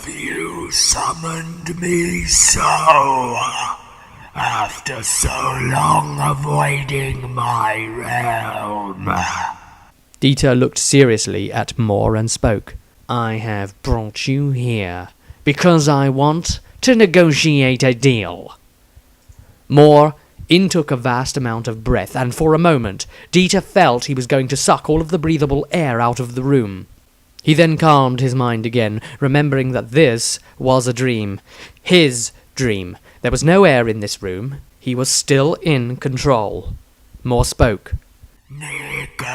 have you summoned me so? After so long avoiding my realm. Dieter looked seriously at Moore and spoke. I have brought you here because I want to negotiate a deal. Moore intook a vast amount of breath, and for a moment Dieter felt he was going to suck all of the breathable air out of the room. He then calmed his mind again, remembering that this was a dream. His dream. There was no air in this room. He was still in control. Moore spoke. Negotiate?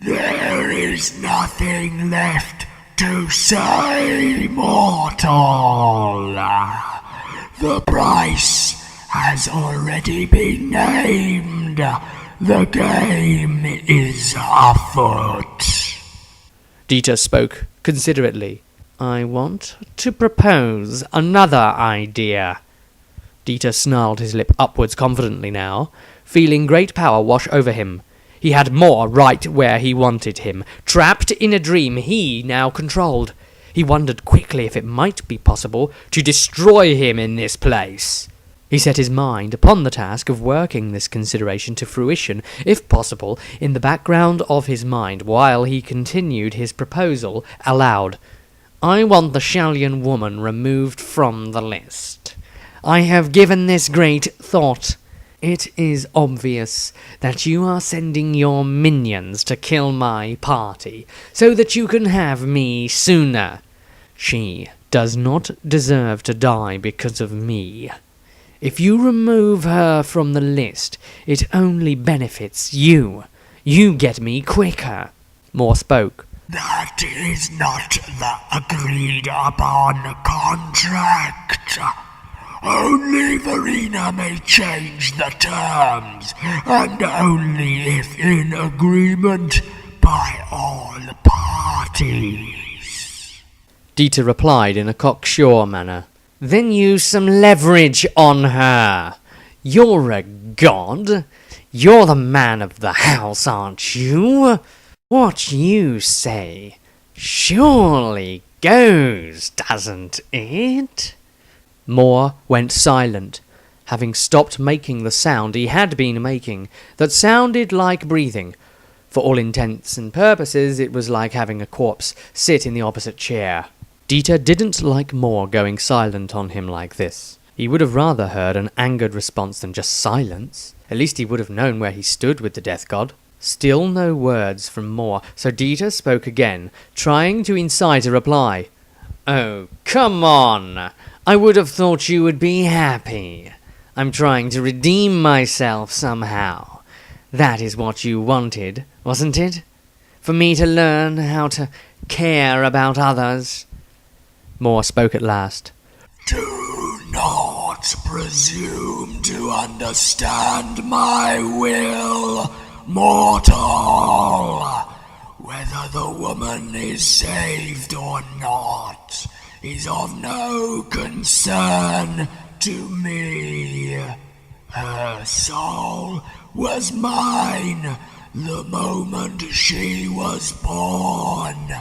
There is nothing left to say, mortal. The price has already been named. The game is afoot. Dieter spoke considerately. I want to propose another idea. Dieter snarled his lip upwards confidently now, feeling great power wash over him. He had Moore right where he wanted him, trapped in a dream he now controlled. He wondered quickly if it might be possible to destroy him in this place. He set his mind upon the task of working this consideration to fruition, if possible, in the background of his mind, while he continued his proposal aloud. I want the Shallian woman removed from the list. I have given this great thought. It is obvious that you are sending your minions to kill my party, so that you can have me sooner. She does not deserve to die because of me. If you remove her from the list, it only benefits you. You get me quicker. Moore spoke. That is not the agreed-upon contract. Only Verena may change the terms, and only if in agreement by all parties. Dieter replied in a cocksure manner. Then use some leverage on her. You're a god. You're the man of the house, aren't you? What you say surely goes, doesn't it? Moore went silent, having stopped making the sound he had been making, that sounded like breathing. For all intents and purposes, it was like having a corpse sit in the opposite chair. Dieter didn't like Moore going silent on him like this. He would have rather heard an angered response than just silence. At least he would have known where he stood with the death god. Still no words from Moore, so Dieter spoke again, trying to incite a reply. Oh, come on! I would have thought you would be happy. I'm trying to redeem myself somehow. That is what you wanted, wasn't it? For me to learn how to care about others? Moore spoke at last. Do not presume to understand my will, mortal. Whether the woman is saved or not is of no concern to me. Her soul was mine the moment she was born.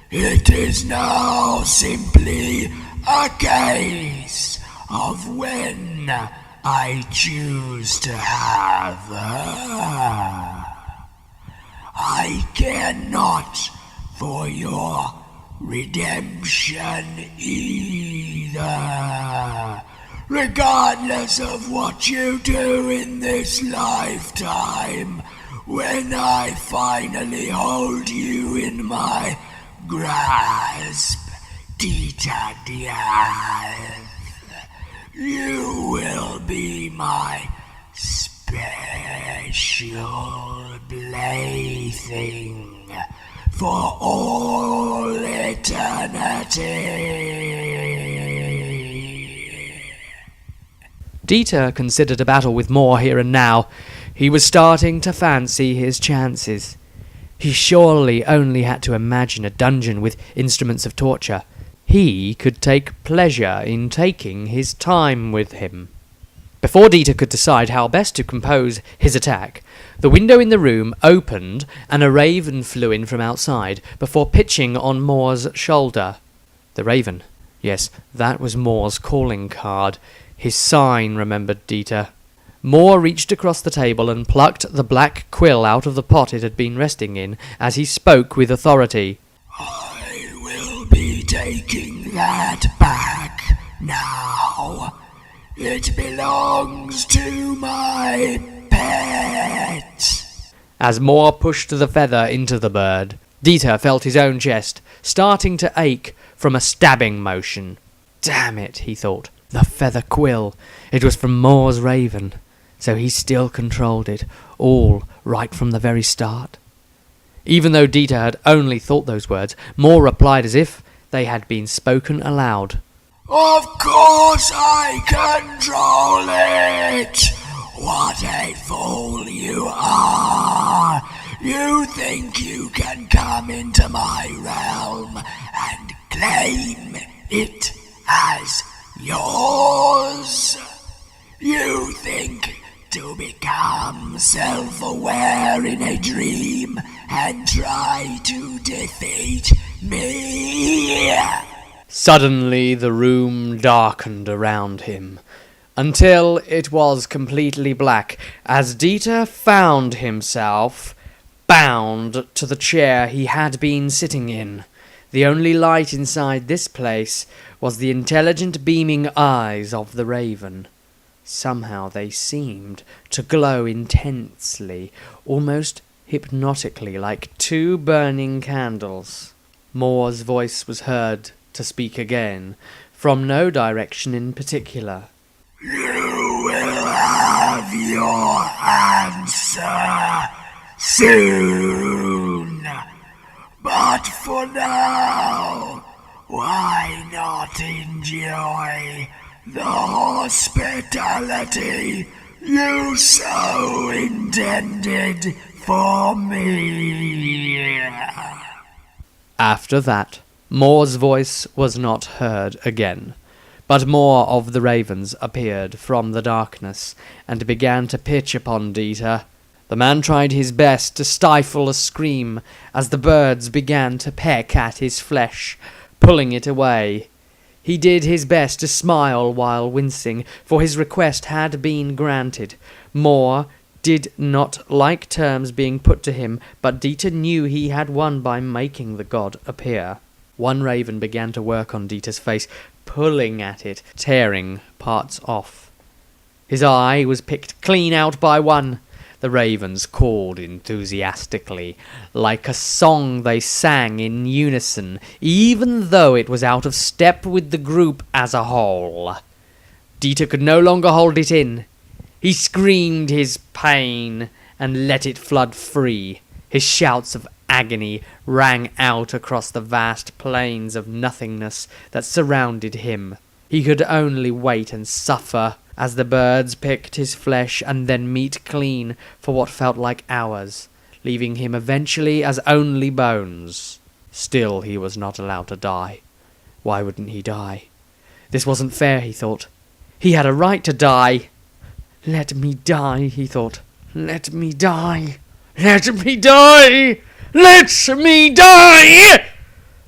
It is now simply a case of when I choose to have her. I care not for your redemption either. Regardless of what you do in this lifetime, when I finally hold you in my grasp, Dieter Diaz, you will be my special plaything for all eternity. Dieter considered a battle with Moore here and now. He was starting to fancy his chances. He surely only had to imagine a dungeon with instruments of torture. He could take pleasure in taking his time with him. Before Dieter could decide how best to compose his attack, the window in the room opened and a raven flew in from outside before pitching on Moore's shoulder. The raven. Yes, that was Moore's calling card. His sign, remembered Dieter. Moore reached across the table and plucked the black quill out of the pot it had been resting in as he spoke with authority. I will be taking that back now. It belongs to my pet. As Moore pushed the feather into the bird, Dieter felt his own chest starting to ache from a stabbing motion. Damn it, he thought. The feather quill. It was from Moore's raven. So he still controlled it, all right from the very start. Even though Dieter had only thought those words, Moore replied as if they had been spoken aloud. Of course I control it! What a fool you are! You think you can come into my realm and claim it as yours? You think to become self-aware in a dream and try to defeat me? Suddenly the room darkened around him, until it was completely black, as Dieter found himself bound to the chair he had been sitting in. The only light inside this place was the intelligent beaming eyes of the raven. Somehow they seemed to glow intensely, almost hypnotically, like two burning candles. Moore's voice was heard to speak again, from no direction in particular. You will have your answer soon. But for now, why not enjoy the hospitality you so intended for me? After that, Moore's voice was not heard again, but more of the ravens appeared from the darkness and began to pitch upon Dieter. The man tried his best to stifle a scream as the birds began to peck at his flesh, pulling it away. He did his best to smile while wincing, for his request had been granted. Moore did not like terms being put to him, but Dieter knew he had won by making the god appear. One raven began to work on Dieter's face, pulling at it, tearing parts off. His eye was picked clean out by one. The ravens called enthusiastically, like a song they sang in unison, even though it was out of step with the group as a whole. Dieter could no longer hold it in. He screamed his pain and let it flood free. His shouts of agony rang out across the vast plains of nothingness that surrounded him. He could only wait and suffer as the birds picked his flesh and then meat clean for what felt like hours, leaving him eventually as only bones. Still, he was not allowed to die. Why wouldn't he die? This wasn't fair, he thought. He had a right to die. Let me die, he thought. Let me die. Let me die! Let me die!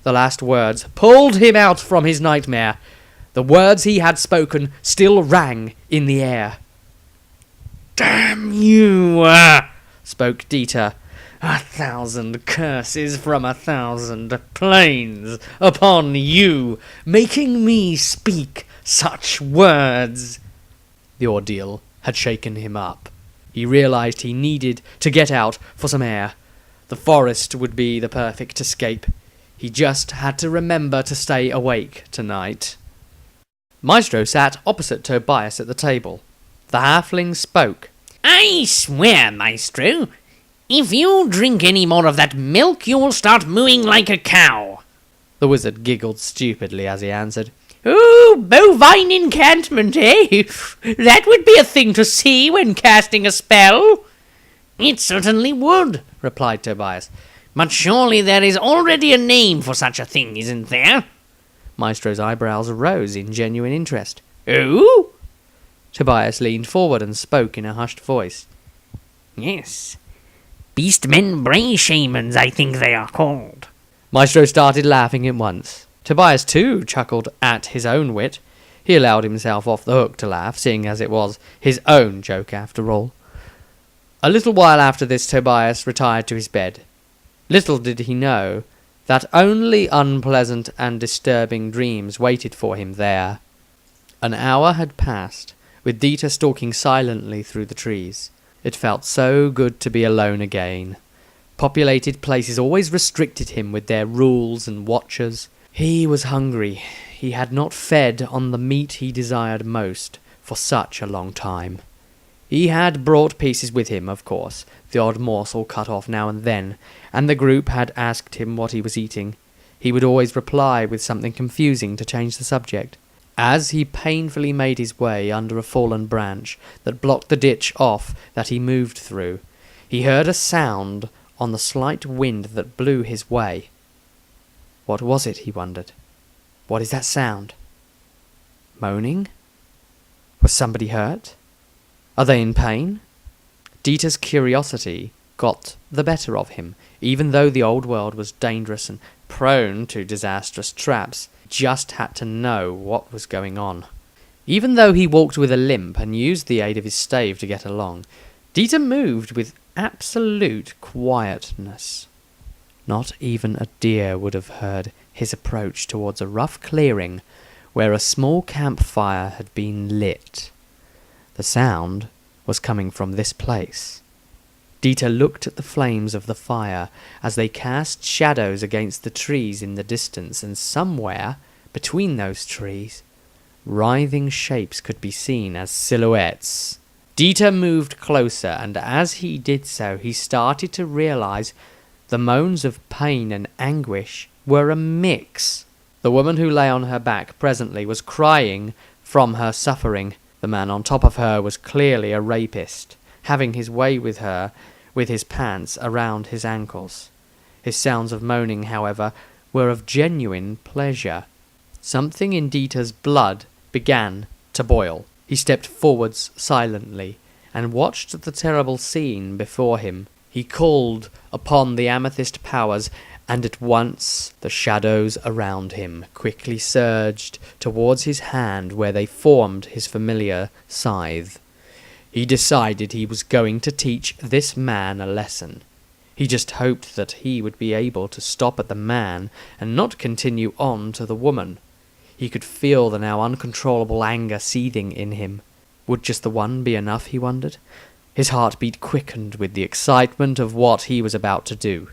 The last words pulled him out from his nightmare. The words he had spoken still rang in the air. Damn you, spoke Dieter. 1,000 curses from 1,000 planes upon you, making me speak such words. The ordeal had shaken him up. He realized he needed to get out for some air. The forest would be the perfect escape. He just had to remember to stay awake tonight. Maestro sat opposite Tobias at the table. The halfling spoke. I swear, Maestro, if you drink any more of that milk, you will start mooing like a cow. The wizard giggled stupidly as he answered. Oh, bovine enchantment, eh? That would be a thing to see when casting a spell. It certainly would, replied Tobias. But surely there is already a name for such a thing, isn't there? Maestro's eyebrows rose in genuine interest. Oh? Tobias leaned forward and spoke in a hushed voice. Yes. Beastmen Bray Shamans, I think they are called. Maestro started laughing at once. Tobias, too, chuckled at his own wit. He allowed himself off the hook to laugh, seeing as it was his own joke after all. A little while after this, Tobias retired to his bed. Little did he know that only unpleasant and disturbing dreams waited for him there. An hour had passed, with Dieter stalking silently through the trees. It felt so good to be alone again. Populated places always restricted him with their rules and watchers. He was hungry. He had not fed on the meat he desired most for such a long time. He had brought pieces with him, of course, the odd morsel cut off now and then, and the group had asked him what he was eating. He would always reply with something confusing to change the subject. As he painfully made his way under a fallen branch that blocked the ditch off that he moved through, he heard a sound on the slight wind that blew his way. What was it, he wondered? What is that sound? Moaning? Was somebody hurt? Are they in pain? Dieter's curiosity got the better of him, even though the old world was dangerous and prone to disastrous traps. Just had to know what was going on. Even though he walked with a limp and used the aid of his stave to get along, Dieter moved with absolute quietness. Not even a deer would have heard his approach towards a rough clearing where a small campfire had been lit. The sound was coming from this place. Dieter looked at the flames of the fire as they cast shadows against the trees in the distance, and somewhere between those trees, writhing shapes could be seen as silhouettes. Dieter moved closer, and as he did so, he started to realize the moans of pain and anguish were a mix. The woman who lay on her back presently was crying from her suffering. The man on top of her was clearly a rapist, having his way with her with his pants around his ankles. His sounds of moaning, however, were of genuine pleasure. Something in Dieter's blood began to boil. He stepped forwards silently and watched the terrible scene before him. He called upon the amethyst powers, and at once the shadows around him quickly surged towards his hand where they formed his familiar scythe. He decided he was going to teach this man a lesson. He just hoped that he would be able to stop at the man and not continue on to the woman. He could feel the now uncontrollable anger seething in him. Would just the one be enough, he wondered? His heartbeat quickened with the excitement of what he was about to do.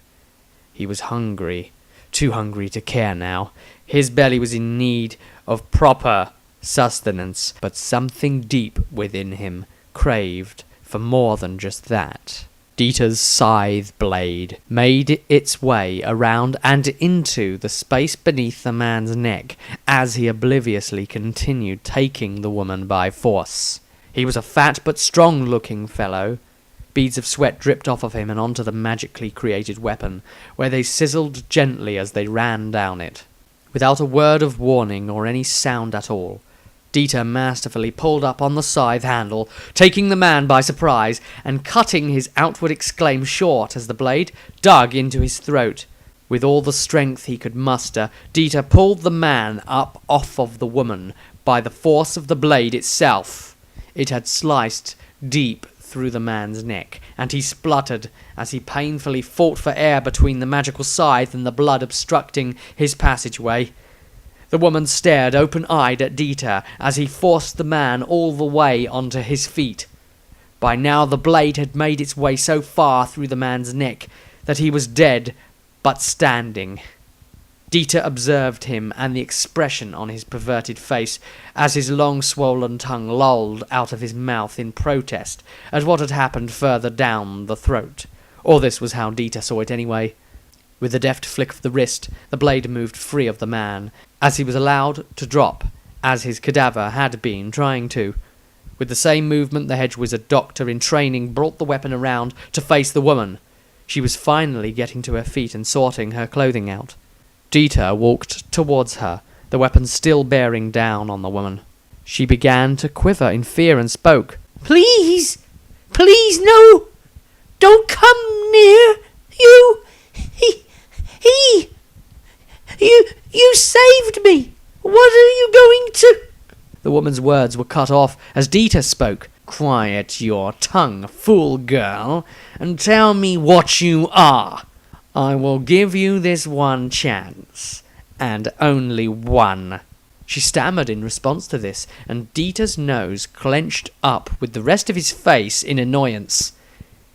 He was hungry, too hungry to care now. His belly was in need of proper sustenance, but something deep within him craved for more than just that. Dieter's scythe blade made its way around and into the space beneath the man's neck as he obliviously continued taking the woman by force. He was a fat but strong-looking fellow. Beads of sweat dripped off of him and onto the magically created weapon, where they sizzled gently as they ran down it. Without a word of warning or any sound at all, Dieter masterfully pulled up on the scythe handle, taking the man by surprise and cutting his outward exclaim short as the blade dug into his throat. With all the strength he could muster, Dieter pulled the man up off of the woman by the force of the blade itself. It had sliced deep through the man's neck, and he spluttered as he painfully fought for air between the magical scythe and the blood obstructing his passageway. The woman stared open-eyed at Dieter as he forced the man all the way onto his feet. By now the blade had made its way so far through the man's neck that he was dead but standing. Dieter observed him and the expression on his perverted face as his long swollen tongue lolled out of his mouth in protest at what had happened further down the throat. Or this was how Dieter saw it anyway. With a deft flick of the wrist, the blade moved free of the man, as he was allowed to drop, as his cadaver had been trying to. With the same movement, the hedge wizard doctor in training brought the weapon around to face the woman. She was finally getting to her feet and sorting her clothing out. Dieter walked towards her, the weapon still bearing down on the woman. She began to quiver in fear and spoke. Please! Please, no! Don't come near! You saved me! What are you going to... The woman's words were cut off as Dita spoke. Quiet your tongue, fool girl, and tell me what you are. I will give you this one chance, and only one. She stammered in response to this, and Dita's nose clenched up with the rest of his face in annoyance.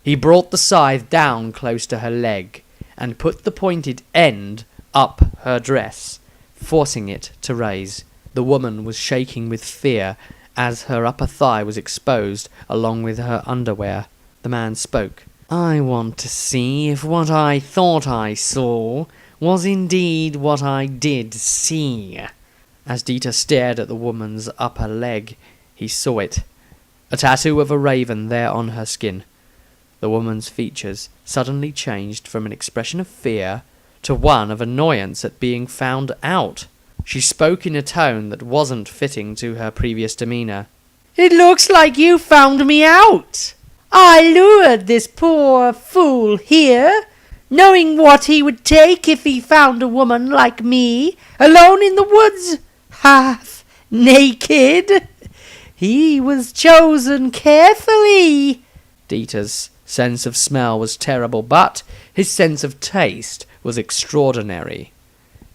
He brought the scythe down close to her leg, and put the pointed end up her dress, forcing it to raise. The woman was shaking with fear as her upper thigh was exposed along with her underwear. The man spoke. I want to see if what I thought I saw was indeed what I did see. As Dita stared at the woman's upper leg, he saw it. A tattoo of a raven there on her skin. The woman's features suddenly changed from an expression of fear to one of annoyance at being found out. She spoke in a tone that wasn't fitting to her previous demeanour. It looks like you found me out. I lured this poor fool here, knowing what he would take if he found a woman like me, alone in the woods, half naked. He was chosen carefully. Dita's sense of smell was terrible, but his sense of taste was extraordinary.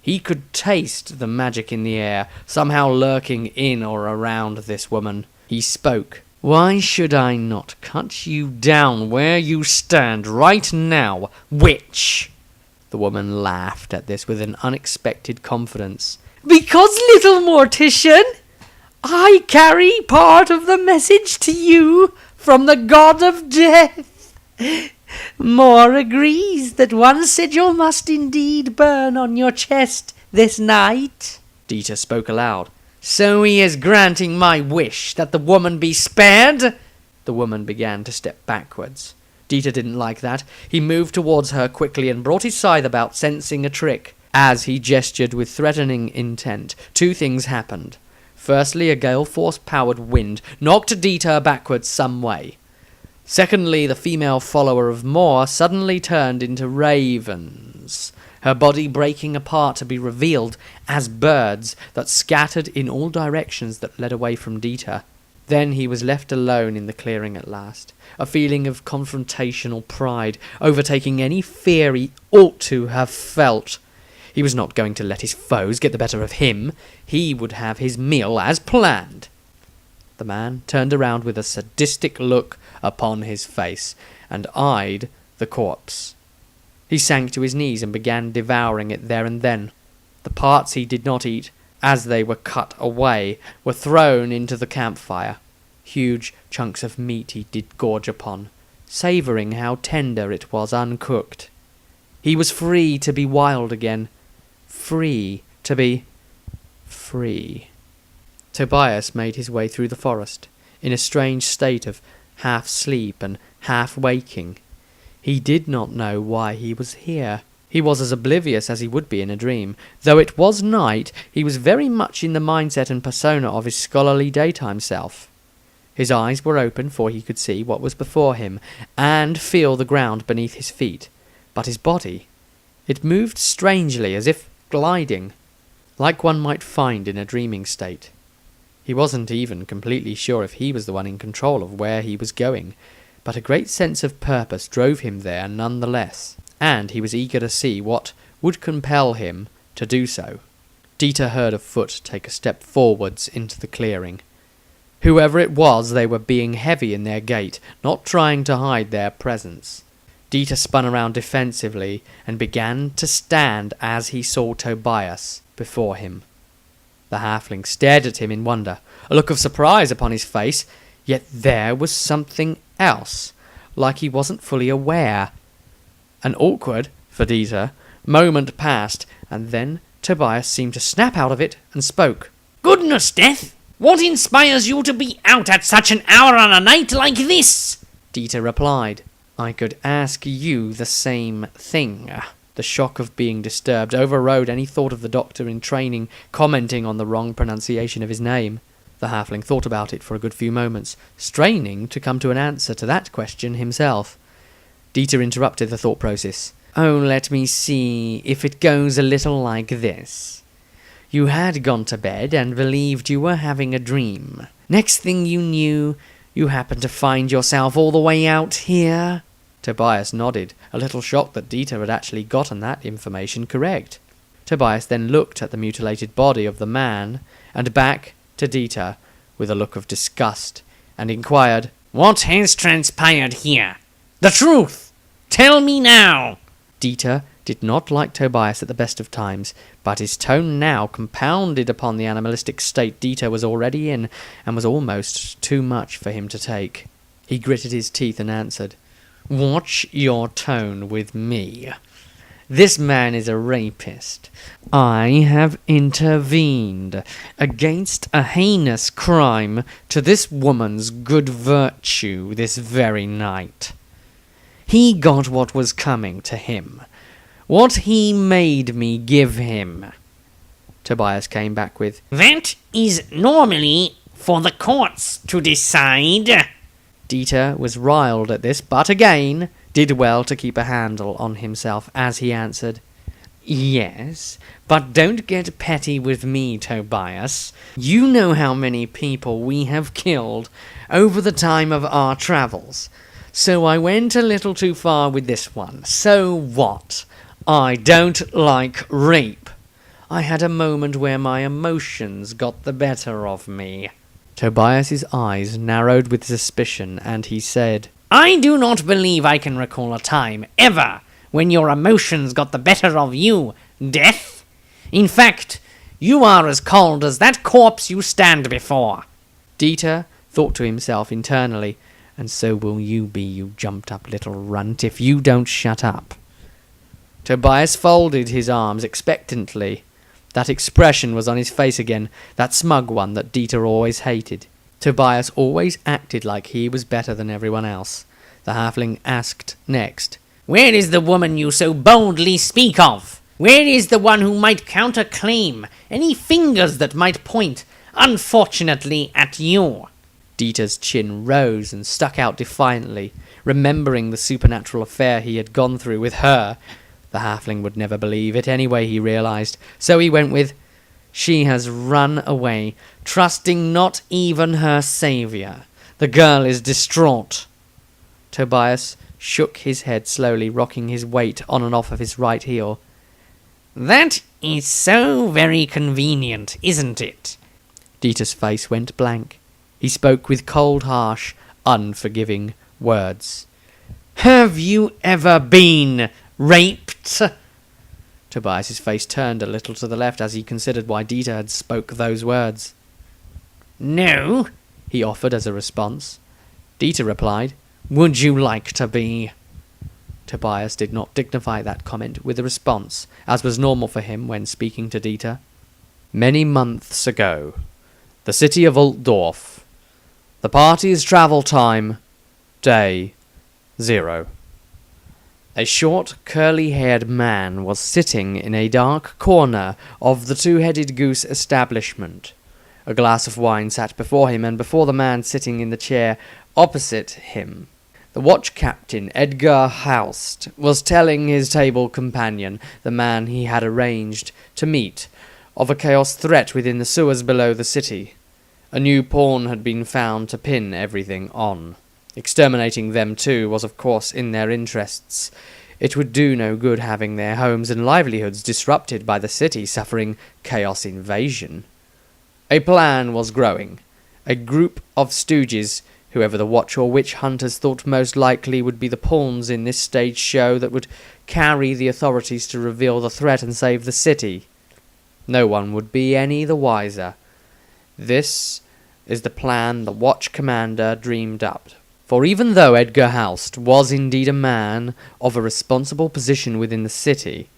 He could taste the magic in the air, somehow lurking in or around this woman. He spoke. Why should I not cut you down where you stand right now, witch? The woman laughed at this with an unexpected confidence. Because, little mortician, I carry part of the message to you from the god of death. Moore agrees that one sigil must indeed burn on your chest this night. Dita spoke aloud. So he is granting my wish that the woman be spared? The woman began to step backwards. Dita didn't like that. He moved towards her quickly and brought his scythe about, sensing a trick. As he gestured with threatening intent, two things happened. Firstly, a gale-force-powered wind knocked Dita backwards some way. Secondly, the female follower of Moore suddenly turned into ravens, her body breaking apart to be revealed as birds that scattered in all directions that led away from Dita. Then he was left alone in the clearing at last, a feeling of confrontational pride overtaking any fear he ought to have felt. He was not going to let his foes get the better of him. He would have his meal as planned. The man turned around with a sadistic look upon his face, and eyed the corpse. He sank to his knees and began devouring it there and then. The parts he did not eat, as they were cut away, were thrown into the campfire. Huge chunks of meat he did gorge upon, savouring how tender it was uncooked. He was free to be wild again, free to be free. Tobias made his way through the forest, in a strange state of half-sleep and half-waking. He did not know why he was here. He was as oblivious as he would be in a dream. Though it was night, he was very much in the mindset and persona of his scholarly daytime self. His eyes were open, for he could see what was before him, and feel the ground beneath his feet. But his body, it moved strangely, as if gliding, like one might find in a dreaming state. He wasn't even completely sure if he was the one in control of where he was going, but a great sense of purpose drove him there nonetheless, and he was eager to see what would compel him to do so. Dita heard a foot take a step forwards into the clearing. Whoever it was, they were being heavy in their gait, not trying to hide their presence. Dita spun around defensively and began to stand as he saw Tobias before him. The halfling stared at him in wonder, a look of surprise upon his face, yet there was something else, like he wasn't fully aware. An awkward, for Dita, moment passed, and then Tobias seemed to snap out of it and spoke. Goodness, Death! What inspires you to be out at such an hour on a night like this? Dita replied. I could ask you the same thing. The shock of being disturbed overrode any thought of the doctor in training commenting on the wrong pronunciation of his name. The halfling thought about it for a good few moments, straining to come to an answer to that question himself. Dieter interrupted the thought process. "Oh, let me see if it goes a little like this. You had gone to bed and believed you were having a dream. Next thing you knew, you happened to find yourself all the way out here?" Tobias nodded, a little shocked that Dieter had actually gotten that information correct. Tobias then looked at the mutilated body of the man, and back to Dieter with a look of disgust, and inquired, "What has transpired here? The truth! Tell me now!" Dieter did not like Tobias at the best of times, but his tone now compounded upon the animalistic state Dieter was already in, and was almost too much for him to take. He gritted his teeth and answered, "Watch your tone with me. This man is a rapist. I have intervened against a heinous crime to this woman's good virtue this very night. He got what was coming to him. What he made me give him." Tobias came back with, "That is normally for the courts to decide." Dieter was riled at this, but again did well to keep a handle on himself as he answered, "Yes, but don't get petty with me, Tobias. You know how many people we have killed over the time of our travels. So I went a little too far with this one. So what? I don't like rape. I had a moment where my emotions got the better of me." Tobias's eyes narrowed with suspicion, and he said, "I do not believe I can recall a time, ever, when your emotions got the better of you, Death. In fact, you are as cold as that corpse you stand before." Dieter thought to himself internally, "And so will you be, you jumped-up little runt, if you don't shut up." Tobias folded his arms expectantly. That expression was on his face again, that smug one that Dieter always hated. Tobias always acted like he was better than everyone else. The halfling asked next, "Where is the woman you so boldly speak of? Where is the one who might counterclaim any fingers that might point, unfortunately, at you?" Dieter's chin rose and stuck out defiantly, remembering the supernatural affair he had gone through with her. The halfling would never believe it anyway, he realized, so he went with, "She has run away, trusting not even her savior. The girl is distraught." Tobias shook his head slowly, rocking his weight on and off of his right heel. "That is so very convenient, isn't it?" Dieter's face went blank. He spoke with cold, harsh, unforgiving words. "Have you ever been raped?" Tobias's face turned a little to the left as he considered why Dieter had spoke those words. "No," he offered as a response. Dieter replied, "Would you like to be?" Tobias did not dignify that comment with a response, as was normal for him when speaking to Dieter. Many months ago, the city of Altdorf. The party's travel time, day 0. A short, curly-haired man was sitting in a dark corner of the Two-Headed Goose establishment. A glass of wine sat before him, and before the man sitting in the chair opposite him, the watch captain, Edgar Haust, was telling his table companion, the man he had arranged to meet, of a chaos threat within the sewers below the city. A new pawn had been found to pin everything on. Exterminating them too was of course in their interests. It would do no good having their homes and livelihoods disrupted by the city suffering chaos invasion. A plan was growing. A group of stooges, whoever the watch or witch hunters thought most likely would be the pawns in this stage show that would carry the authorities to reveal the threat and save the city. No one would be any the wiser. This is the plan the watch commander dreamed up. For even though Edgar Haust was indeed a man of a responsible position within the city,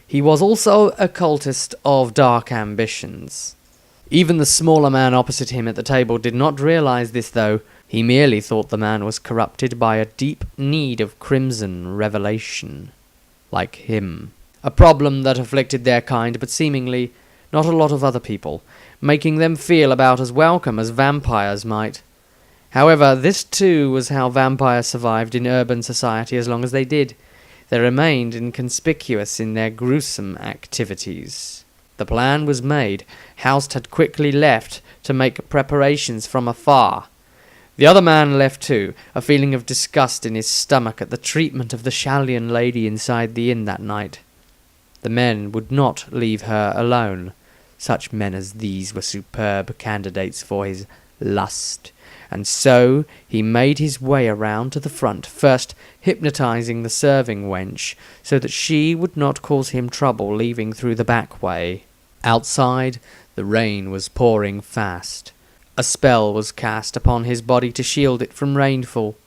he was also a cultist of dark ambitions. Even the smaller man opposite him at the table did not realize this, though. He merely thought the man was corrupted by a deep need of crimson revelation. Like him. A problem that afflicted their kind, but seemingly not a lot of other people, making them feel about as welcome as vampires might. However, this too was how vampires survived in urban society as long as they did. They remained inconspicuous in their gruesome activities. The plan was made. Houst had quickly left to make preparations from afar. The other man left too, a feeling of disgust in his stomach at the treatment of the Shallian lady inside the inn that night. The men would not leave her alone. Such men as these were superb candidates for his lust, and so he made his way around to the front, first hypnotizing the serving wench so that she would not cause him trouble leaving through the back way. Outside, the rain was pouring fast. A spell was cast upon his body to shield it from rainfall.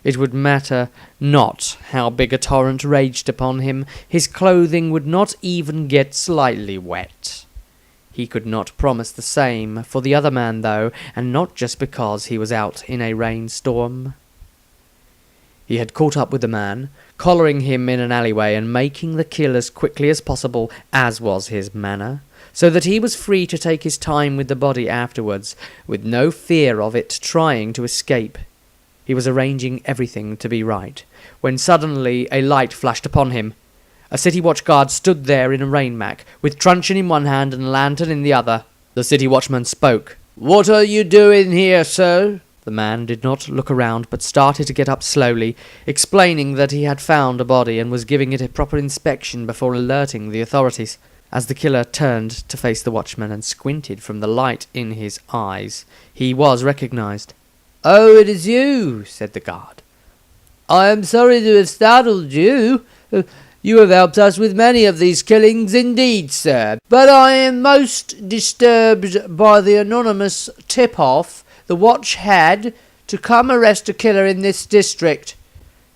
It would matter not how big a torrent raged upon him, his clothing would not even get slightly wet. He could not promise the same for the other man, though, and not just because he was out in a rainstorm. He had caught up with the man, collaring him in an alleyway and making the kill as quickly as possible, as was his manner, so that he was free to take his time with the body afterwards, with no fear of it trying to escape. He was arranging everything to be right, when suddenly a light flashed upon him. A city watch guard stood there in a rainmack, with truncheon in one hand and lantern in the other. The city watchman spoke. "What are you doing here, sir?" The man did not look around, but started to get up slowly, explaining that he had found a body and was giving it a proper inspection before alerting the authorities. As the killer turned to face the watchman and squinted from the light in his eyes, he was recognized. "Oh, it is you," said the guard. "I am sorry to have startled you. You have helped us with many of these killings indeed, sir. But I am most disturbed by the anonymous tip-off the watch had to come arrest a killer in this district.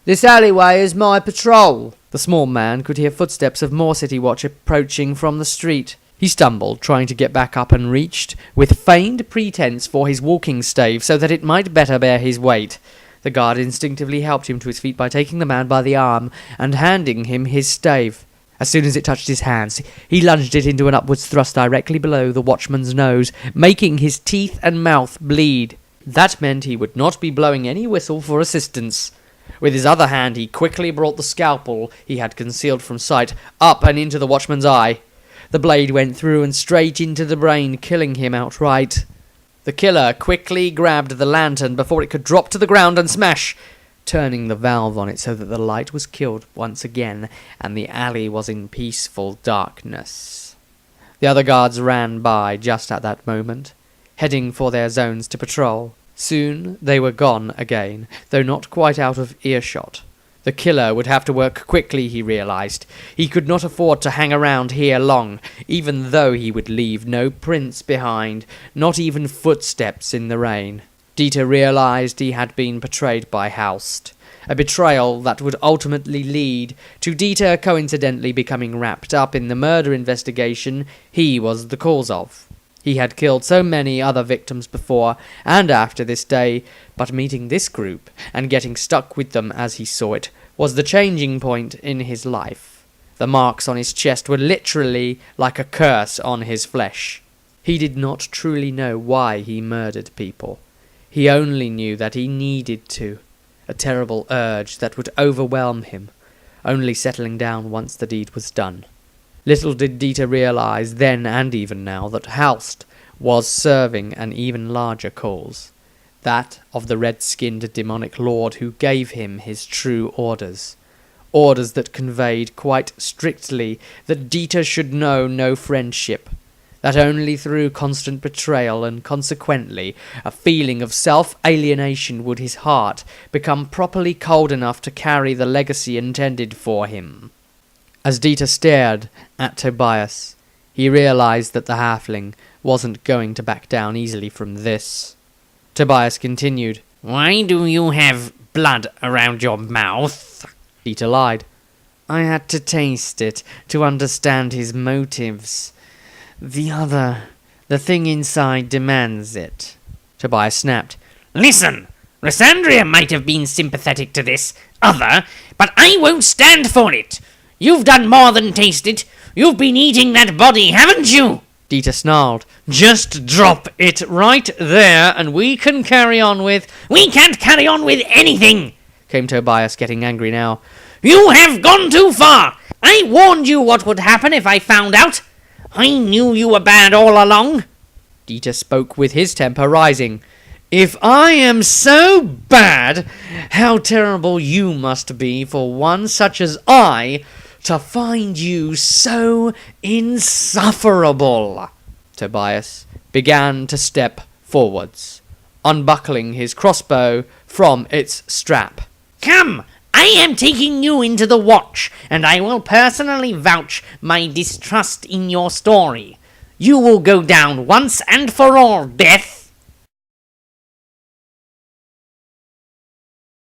This alleyway is my patrol." The small man could hear footsteps of more city watch approaching from the street. He stumbled, trying to get back up, and reached, with feigned pretense, for his walking stave, so that it might better bear his weight. The guard instinctively helped him to his feet by taking the man by the arm and handing him his stave. As soon as it touched his hands, he lunged it into an upwards thrust directly below the watchman's nose, making his teeth and mouth bleed. That meant he would not be blowing any whistle for assistance. With his other hand he quickly brought the scalpel he had concealed from sight up and into the watchman's eye. The blade went through and straight into the brain, killing him outright. The killer quickly grabbed the lantern before it could drop to the ground and smash, turning the valve on it so that the light was killed once again, and the alley was in peaceful darkness. The other guards ran by just at that moment, heading for their zones to patrol. Soon they were gone again, though not quite out of earshot. The killer would have to work quickly, he realized. He could not afford to hang around here long, even though he would leave no prints behind, not even footsteps in the rain. Dieter realized he had been betrayed by Houst, a betrayal that would ultimately lead to Dieter coincidentally becoming wrapped up in the murder investigation he was the cause of. He had killed so many other victims before and after this day, but meeting this group and getting stuck with them as he saw it was the changing point in his life. The marks on his chest were literally like a curse on his flesh. He did not truly know why he murdered people. He only knew that he needed to, a terrible urge that would overwhelm him, only settling down once the deed was done. Little did Dieter realize then and even now that Houst was serving an even larger cause, that of the red-skinned demonic lord who gave him his true orders. Orders that conveyed quite strictly that Dieter should know no friendship, that only through constant betrayal and consequently a feeling of self-alienation would his heart become properly cold enough to carry the legacy intended for him. As Dieter stared at Tobias, he realized that the halfling wasn't going to back down easily from this. Tobias continued, "Why do you have blood around your mouth?" Dieter lied. "I had to taste it to understand his motives. The thing inside demands it." Tobias snapped. "Listen, Lysandria might have been sympathetic to this other, but I won't stand for it. You've done more than taste it. You've been eating that body, haven't you?" Dieter snarled. Just drop it right there and we can carry on with... We can't carry on with anything, came Tobias, getting angry now. You have gone too far. I warned you what would happen if I found out. I knew you were bad all along. Dieter spoke with his temper rising. If I am so bad, how terrible you must be for one such as I to find you so insufferable. Tobias began to step forwards, unbuckling his crossbow from its strap. Come, I am taking you into the watch, and I will personally vouch my distrust in your story. You will go down once and for all, Death.